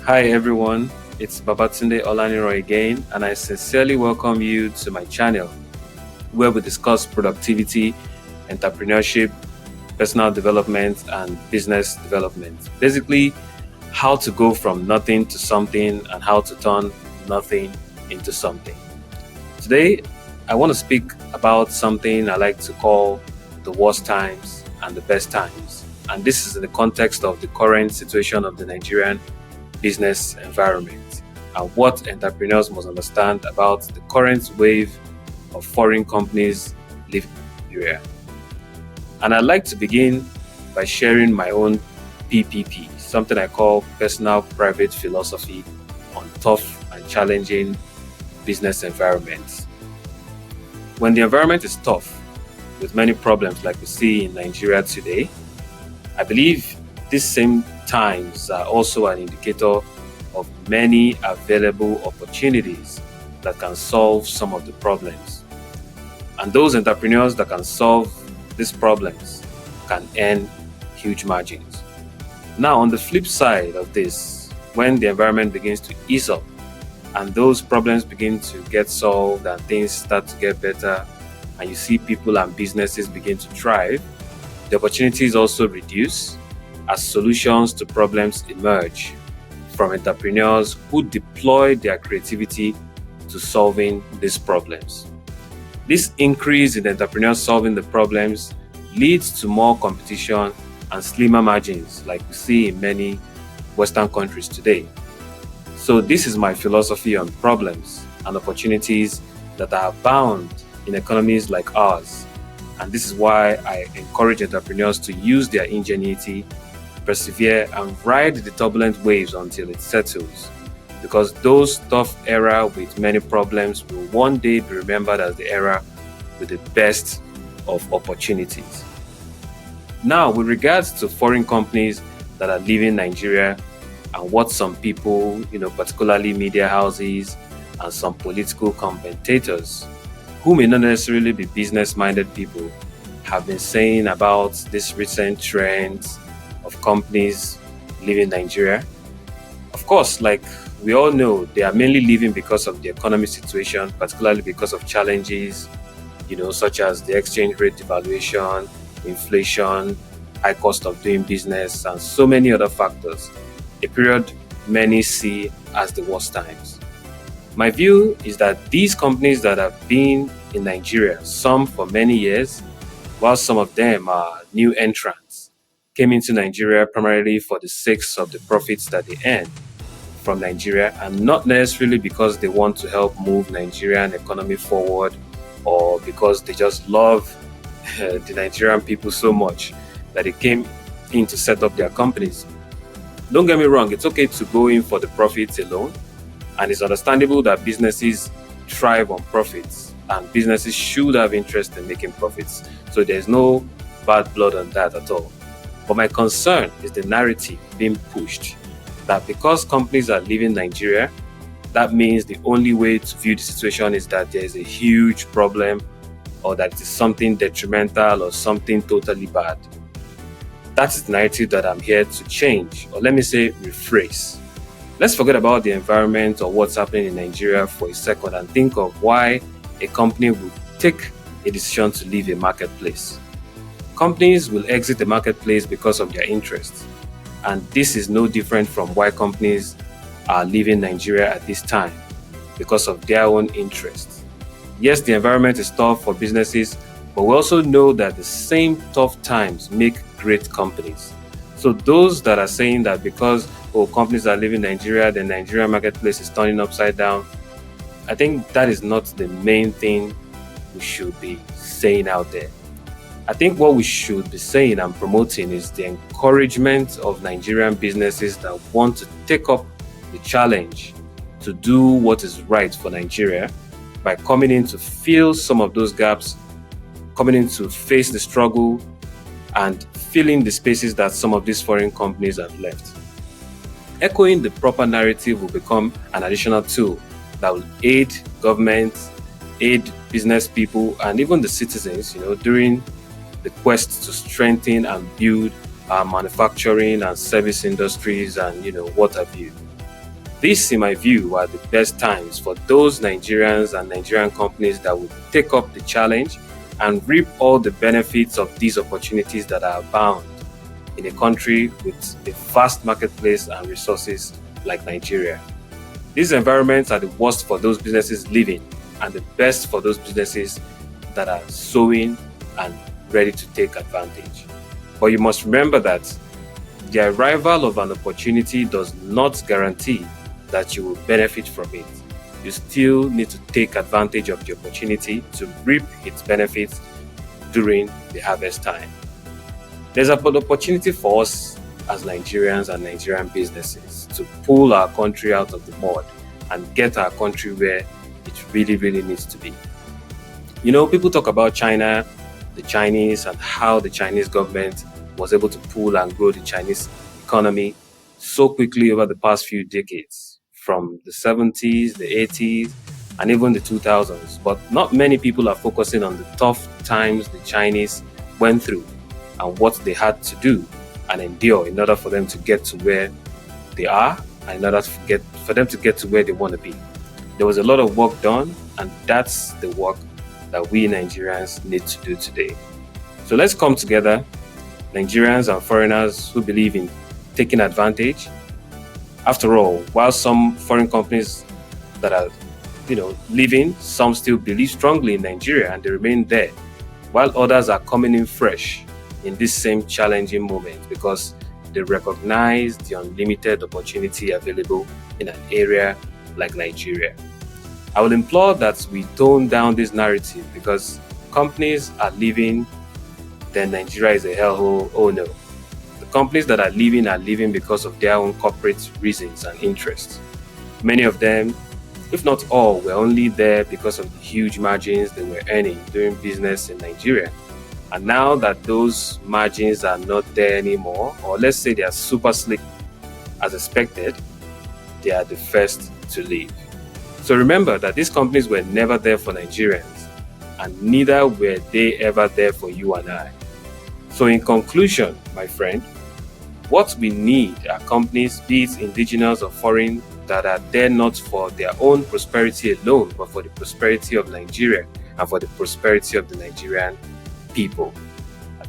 Hi everyone, it's Babatunde Olaniro again, and I sincerely welcome you to my channel where we discuss productivity, entrepreneurship, personal development, and business development. Basically, how to go from nothing to something and how to turn nothing into something. Today, I want to speak about something I like to call the worst times and the best times. And this is in the context of the current situation of the Nigerian business environment and what entrepreneurs must understand about the current wave of foreign companies leaving Nigeria. And I'd like to begin by sharing my own PPP, something I call personal private philosophy on tough and challenging business environments. When the environment is tough, with many problems like we see in Nigeria today, I believe these same times are also an indicator of many available opportunities that can solve some of the problems. And those entrepreneurs that can solve these problems can earn huge margins. Now, on the flip side of this, when the environment begins to ease up and those problems begin to get solved and things start to get better, and you see people and businesses begin to thrive, the opportunities also reduce as solutions to problems emerge from entrepreneurs who deploy their creativity to solving these problems. This increase in entrepreneurs solving the problems leads to more competition and slimmer margins like we see in many Western countries today. So this is my philosophy on problems and opportunities that are abound in economies like ours. And this is why I encourage entrepreneurs to use their ingenuity, persevere, and ride the turbulent waves until it settles. Because those tough era with many problems will one day be remembered as the era with the best of opportunities. Now, with regards to foreign companies that are leaving Nigeria and what some people, particularly media houses and some political commentators who may not necessarily be business-minded people have been saying about this recent trends of companies leaving Nigeria. Of course, like we all know, they are mainly leaving because of the economic situation, particularly because of challenges, such as the exchange rate devaluation, inflation, high cost of doing business, and so many other factors, a period many see as the worst times. My view is that these companies that have been in Nigeria, some for many years, while some of them are new entrants, came into Nigeria primarily for the sake of the profits that they earn from Nigeria and not necessarily because they want to help move Nigerian economy forward or because they just love the Nigerian people so much that they came in to set up their companies. Don't get me wrong, it's okay to go in for the profits alone, and it's understandable that businesses thrive on profits and businesses should have interest in making profits. So there's no bad blood on that at all. But my concern is the narrative being pushed that because companies are leaving Nigeria, that means the only way to view the situation is that there is a huge problem or that it is something detrimental or something totally bad. That is the narrative that I'm here to change, or let me say rephrase. Let's forget about the environment or what's happening in Nigeria for a second and think of why a company would take a decision to leave a marketplace. Companies will exit the marketplace because of their interests. And this is no different from why companies are leaving Nigeria at this time, because of their own interests. Yes, the environment is tough for businesses, but we also know that the same tough times make great companies. So those that are saying that because companies are leaving Nigeria, the Nigerian marketplace is turning upside down, I think that is not the main thing we should be saying out there. I think what we should be saying and promoting is the encouragement of Nigerian businesses that want to take up the challenge to do what is right for Nigeria by coming in to fill some of those gaps, coming in to face the struggle and filling the spaces that some of these foreign companies have left. Echoing the proper narrative will become an additional tool that will aid governments, aid business people, and even the citizens, during the quest to strengthen and build our manufacturing and service industries and what have you. These, in my view, are the best times for those Nigerians and Nigerian companies that would take up the challenge and reap all the benefits of these opportunities that are abound in a country with a vast marketplace and resources like Nigeria. These environments are the worst for those businesses living and the best for those businesses that are sowing and ready to take advantage. But you must remember that the arrival of an opportunity does not guarantee that you will benefit from it. You still need to take advantage of the opportunity to reap its benefits during the harvest time. There's an opportunity for us as Nigerians and Nigerian businesses to pull our country out of the mud and get our country where it really, really needs to be. People talk about China, the Chinese, and how the Chinese government was able to pull and grow the Chinese economy so quickly over the past few decades, from the 70s, the 80s, and even the 2000s. But not many people are focusing on the tough times the Chinese went through and what they had to do and endure in order for them to get to where they are and in order for them to get to where they want to be. There was a lot of work done, and that's the work that we Nigerians need to do today. So let's come together, Nigerians and foreigners who believe in taking advantage. After all, while some foreign companies that are, leaving, some still believe strongly in Nigeria and they remain there, while others are coming in fresh in this same challenging moment because they recognize the unlimited opportunity available in an area like Nigeria. I will implore that we tone down this narrative because companies are leaving, then Nigeria is a hellhole. Oh no. The companies that are leaving because of their own corporate reasons and interests. Many of them, if not all, were only there because of the huge margins they were earning doing business in Nigeria. And now that those margins are not there anymore, or let's say they are super slick as expected, they are the first to leave. So remember that these companies were never there for Nigerians, and neither were they ever there for you and I. So in conclusion, my friend, what we need are companies, be it indigenous or foreign, that are there not for their own prosperity alone, but for the prosperity of Nigeria and for the prosperity of the Nigerian people.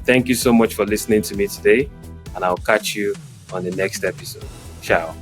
Thank you so much for listening to me today, and I'll catch you on the next episode. Ciao.